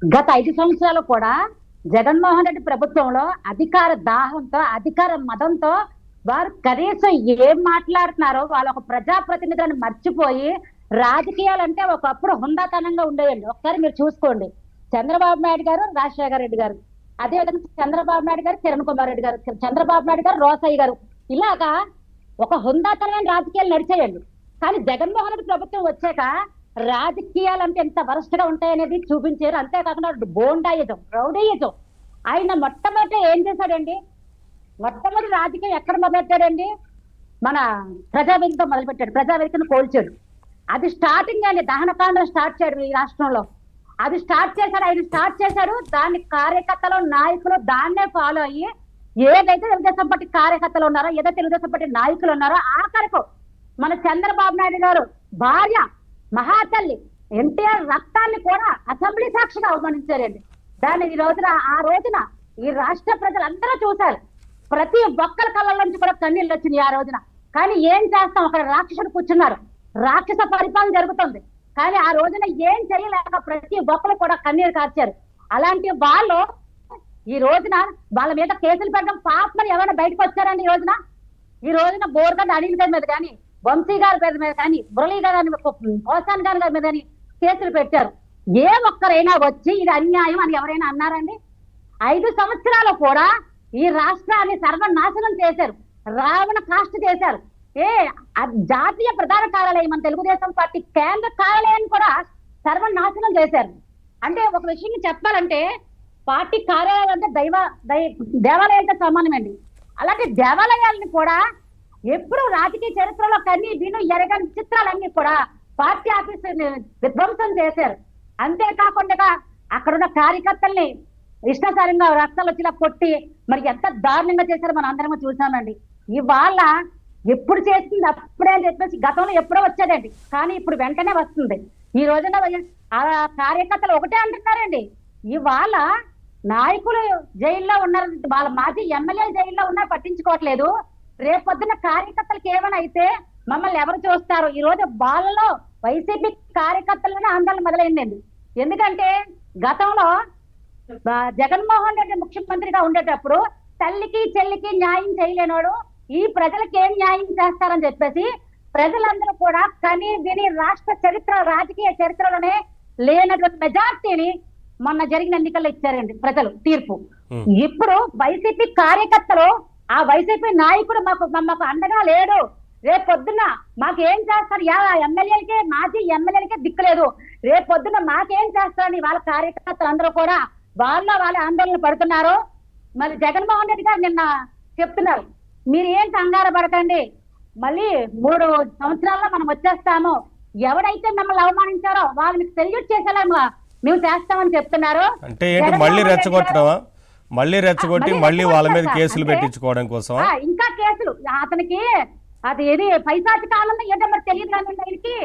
గత 5 సంవత్సరాలు కూడా జగన్మోహన్ రెడ్డి ప్రభుత్వంలో అధికార దాహంతో అధికార మదంతో వారు కనీసం ఏం మాట్లాడుతున్నారో వాళ్ళ ఒక ప్రజాప్రతినిధులను మర్చిపోయి రాజకీయాలంటే ఒకప్పుడు హుందాతనంగా ఉండేయండి. ఒకసారి మీరు చూసుకోండి, చంద్రబాబు నాయుడు గారు, రాజశేఖర రెడ్డి గారు, అదేవిధంగా చంద్రబాబు నాయుడు గారు, కిరణ్ కుమార్ రెడ్డి గారు, చంద్రబాబు నాయుడు గారు, రోసయ్య గారు, ఇలాగా ఒక హుందాతనమైన రాజకీయాలు నడిచేయండి. కానీ జగన్మోహన్ రెడ్డి ప్రభుత్వం వచ్చాక రాజకీయాలు అంటే ఎంత వరస్ట్గా ఉంటాయనేది చూపించారు. అంతేకాకుండా బోండాయిజం, రౌడీయిజం. ఆయన మొట్టమొదటి ఏం చేశాడండి? మొట్టమొదటి రాజకీయం ఎక్కడ మొదలెట్టాడండి? మన ప్రజావేదికతో మొదలుపెట్టాడు. ప్రజావేదికను కోల్చాడు. అది స్టార్టింగ్ అండి. దహనకాండం స్టార్ట్ చేయడు ఈ రాష్ట్రంలో. అది స్టార్ట్ చేశాడు, ఆయన స్టార్ట్ చేశాడు. దాని కార్యకర్తలు, నాయకులు దాన్నే ఫాలో అయ్యి ఏదైతే తెలుగుదేశం పార్టీ కార్యకర్తలు ఉన్నారో, ఏదైతే తెలుగుదేశం పార్టీ నాయకులు ఉన్నారో ఆఖరకు మన చంద్రబాబు నాయుడు గారు భార్య మహాతల్లి ఎన్టీఆర్ రక్తాన్ని కూడా అసెంబ్లీ సాక్షిగా అవమానించారండి. దాన్ని ఆ రోజున ఈ రాష్ట్ర ప్రజలందరూ చూశారు. ప్రతి ఒక్కరి కళ్ళ నుంచి కూడా కన్నీళ్ళు వచ్చినాయి ఆ రోజున. కానీ ఏం చేస్తాం, అక్కడ రాక్షసుడు కూర్చున్నారు, రాక్షస పరిపాలన జరుగుతుంది. కానీ ఆ రోజున ఏం చేయలేక ప్రతి ఒక్కరు కూడా కన్నీరు కార్చారు. అలాంటి వాళ్ళు ఈ రోజున వాళ్ళ మీద కేసులు పెట్టడం పాపమని ఎవరైనా బయటకు వచ్చారండి? ఈ రోజున బోర్గడ్డ అనిల్ గారి మీద కానీ, వంశీ గారి పేరు మీద కానీ, మురళీ గారి, పోసాన్ గారి మీద కానీ కేసులు పెట్టారు. ఏ ఒక్కరైనా వచ్చి ఇది అన్యాయం అని ఎవరైనా అన్నారండి? 5 సంవత్సరాలు కూడా ఈ రాష్ట్రాన్ని సర్వనాశనం చేశారు, రావణ కాష్ట చేశారు. జాతీయ ప్రధాన కార్యాలయం మన తెలుగుదేశం పార్టీ కేంద్ర కార్యాలయాన్ని కూడా సర్వనాశనం చేశారు. అంటే ఒక విషయం చెప్పాలంటే పార్టీ కార్యాలయాలు అంటే దేవాలయాలతో సమానమండి. అలాంటి దేవాలయాలని కూడా ఎప్పుడు రాజకీయ చరిత్రలో కన్నీ విను ఎరగని చిత్రాలన్నీ కూడా పార్టీ ఆఫీస్ విధ్వంసం చేశారు. అంతేకాకుండా అక్కడున్న కార్యకర్తల్ని ఇష్టాసారంగా రక్తాలు వచ్చేలా కొట్టి మరి ఎంత దారుణంగా చేశారో మనం అందరం చూసామండి. ఇవాళ ఎప్పుడు చేసింది అప్పుడే అని చెప్పేసి గతంలో ఎప్పుడో వచ్చేదండి, కానీ ఇప్పుడు వెంటనే వస్తుంది. ఈ రోజున ఆ కార్యకర్తలు ఒకటే అంటున్నారండి, ఇవాళ నాయకులు జైల్లో ఉన్నారు, వాళ్ళ మాజీ ఎమ్మెల్యేలు జైల్లో ఉన్నా పట్టించుకోవట్లేదు. రేపొద్దున కార్యకర్తలకు ఏమైనా అయితే మమ్మల్ని ఎవరు చూస్తారు? ఈ రోజు వాళ్ళలో వైసీపీ కార్యకర్తలనే ఆందోళన మొదలైందండి. ఎందుకంటే గతంలో జగన్మోహన్ రెడ్డి ముఖ్యమంత్రిగా ఉండేటప్పుడు తల్లికి చెల్లికి న్యాయం చేయలేనోడు ఈ ప్రజలకు ఏం న్యాయం చేస్తారని చెప్పేసి ప్రజలందరూ కూడా కని విని రాష్ట్ర చరిత్ర, రాజకీయ చరిత్రలోనే లేనటువంటి మెజార్టీని మొన్న జరిగిన ఎన్నికల్లో ఇచ్చారండి ప్రజలు తీర్పు. ఇప్పుడు వైసీపీ కార్యకర్తలు, ఆ వైసీపీ నాయకుడు మాకు అండగా లేడు, రేపు పొద్దున్న మాకేం చేస్తారు, ఎమ్మెల్యేలకే మాజీ ఎమ్మెల్యేలకే దిక్కులేదు, రేపు పొద్దున్న మాకేం చేస్తారని వాళ్ళ కార్యకర్తలు అందరూ కూడా వాళ్ళ ఆందోళన పడుతున్నారు. మరి జగన్మోహన్ రెడ్డి గారు నిన్న చెప్తున్నారు, మీరు ఏం కంగారు పడకండి, మళ్ళీ 3 సంవత్సరాల్లో మనం వచ్చేస్తాము, ఎవరైతే మిమ్మల్ని అవమానించారో వాళ్ళు మీకు సెల్యూట్ చేసేలా మేము చేస్తామని చెప్తున్నారు. అంటే ఏంటి, మళ్ళీ రెచ్చగొట్టడమా? మళ్ళీ రెచ్చగొట్టి మళ్ళీ వాళ్ళ మీద కేసులు పెట్టించుకోవడం కోసం ఇంకా కేసులు, అతనికి అది ఏది పైసాచిక ఆనందం ఏదో మరి తెలియదు కానీ ఆయనకి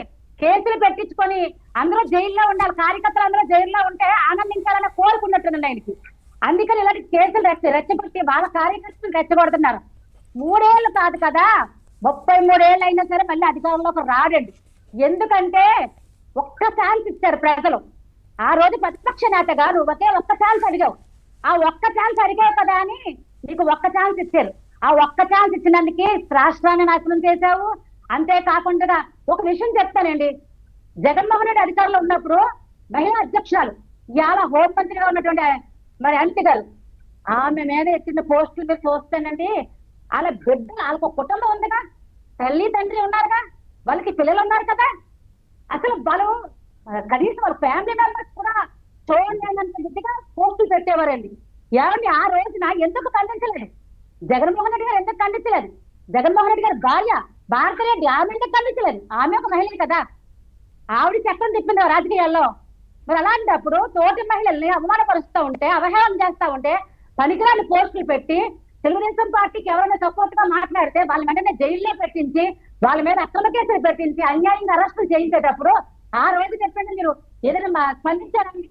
కేసులు పెట్టించుకొని అందరూ జైల్లో ఉండాలి, కార్యకర్తలు అందరూ జైల్లో ఉంటే ఆనందించాలని కోరుకున్నట్టుందండి ఆయనకి. అందుకని ఇలాంటి కేసులు రెచ్చగొట్టి వాళ్ళ కార్యకర్తలు రెచ్చగొడుతున్నారు. 3 ఏళ్ళు కాదు కదా, 33 ఏళ్ళు అయినా సరే మళ్ళీ అధికారంలోకి రాడండి. ఎందుకంటే ఒక్క ఛాన్స్ ఇచ్చారు ప్రజలు. ఆ రోజు ప్రతిపక్ష నేతగా నువ్వు ఒక్క ఛాన్స్ అడిగావు, ఆ ఒక్క ఛాన్స్ అడిగావు కదా అని నీకు ఒక్క ఛాన్స్ ఇచ్చారు. ఆ ఒక్క ఛాన్స్ ఇచ్చినందుకే రాష్ట్రాన్ని నాశనం చేశావు. అంతేకాకుండా ఒక విషయం చెప్తానండి, జగన్మోహన్ రెడ్డి అధికారంలో ఉన్నప్పుడు మహిళా అధ్యక్షురాలు ఇవాళ హోంమంత్రిగా ఉన్నటువంటి మరి అంటి గారు, ఆమె మీద ఎత్తిన పోస్టులు మీరు చూస్తానండి, వాళ్ళ బిడ్డ, వాళ్ళకు కుటుంబం ఉందిగా, తల్లి తండ్రి ఉన్నారుగా, వాళ్ళకి పిల్లలు ఉన్నారు కదా, అసలు వాళ్ళు కనీసం వాళ్ళ ఫ్యామిలీ మెంబర్స్ కూడా చూడండి బిడ్డగా పోస్టులు పెట్టేవారండి. ఏమండి ఆ రోజున ఎందుకు ఖండించలేదు జగన్మోహన్ రెడ్డి గారు? ఎందుకు ఖండించలేదు? జగన్మోహన్ రెడ్డి గారు భార్య భారతరెడ్డి, ఆమె ఎందుకు ఖండించలేదు? ఆమె ఒక మహిళ కదా, ఆవిడ చట్టం తిప్పింది రాజకీయాల్లో. మరి అలాంటప్పుడు తోటి మహిళల్ని అవమానపరుస్తూ ఉంటే, అవహేళన చేస్తా ఉంటే, పనికిరాని పోస్టులు పెట్టి తెలుగుదేశం పార్టీకి ఎవరైనా సపోర్ట్ గా మాట్లాడితే వాళ్ళ వెంటనే జైల్లో పెట్టించి వాళ్ళ మీద అక్రమ కేసులు పెట్టించి అన్యాయంగా అరెస్టులు చేయించేటప్పుడు ఆ రోజు చెప్పండి మీరు ఏదైనా స్పందించారండి?